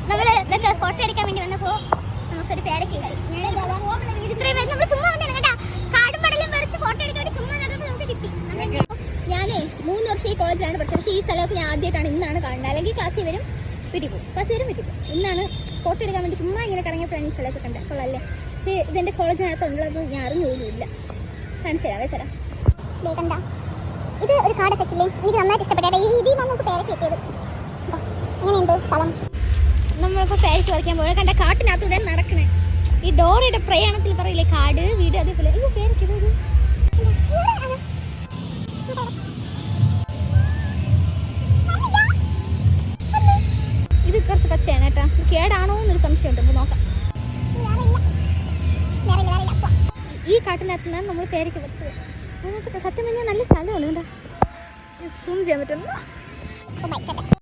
നമ്മൾ ഫോട്ടോ എടുക്കാൻ വേണ്ടി വന്നപ്പോൾ നമുക്കൊരു പേരൊക്കെ ഉണ്ടായി. ഇത്രയും പേര് നമ്മൾ ചുമ്മാ വന്നതാണ് കേട്ടോ. കാടും പടലും പറിച്ച് ഫോട്ടോ എടുക്കാൻ വേണ്ടി ചുമ്മാ നടന്നപ്പോൾ നമുക്ക് കിട്ടി. ഞാനേ 3 വർഷം ഈ കോളേജിലാണ് പഠിച്ചത്. പക്ഷേ ഈ സ്ഥലമൊക്കെ ഞാൻ ആദ്യമായിട്ടാണ് ഇന്നാണ് കാണുന്നത്. അല്ലെങ്കിൽ ക്ലാസ്സിൽ വരും വീട്ടിൽ പോകും, ക്ലാസ്സിൽ വരും വീട്ടിൽ പോകും. ഇന്നാണ് ഫോട്ടോ എടുക്കാൻ വേണ്ടി ചുമ്മാ ഇങ്ങനെ കറങ്ങിയപ്പോഴാണ് ഈ സ്ഥലമൊക്കെ കണ്ടത്. കൊള്ളാല്ലേ? പക്ഷേ ഇതെൻ്റെ കോളേജിനകത്തുള്ളത് ഞാൻ അറിഞ്ഞുപോലുമില്ല. കാണിച്ചു തരാവേ സ്ഥലം. കണ്ട ഇത് ഒരു കാട് എഫക്റ്റില്ലേ, എനിക്ക് നന്നായിട്ട് ഇഷ്ടപ്പെട്ടു. ഈ ഇതിൽ നമുക്ക് പേരൊക്കെ കിട്ടിയത്. എങ്ങനെയുണ്ട് സ്ഥലം? നമ്മളിപ്പോൾ പേരയ്ക്ക് പറിക്കാൻ പോയത് കണ്ട കാട്ടിനകത്തൂടെ നടക്കണേ. ഈ ഡോറയുടെ പ്രയാണത്തിൽ പറയില്ലേ കാട് വീട്, അതേപോലെ ഈ പേരയ്ക്ക് ഇത് കുറച്ച് പച്ചയാണ് കേട്ടോ. കേടാണോ എന്നൊരു സംശയമുണ്ട്, നമുക്ക് നോക്കാം. ഈ കാട്ടിനകത്ത് നിന്നാണ് നമ്മൾ പേരയ്ക്ക് പറിച്ചത്. അതിനകത്ത് സത്യം പറഞ്ഞാൽ നല്ല സ്ഥലമാണ് കേട്ടോ. സൂം ചെയ്യാൻ പറ്റുന്നു.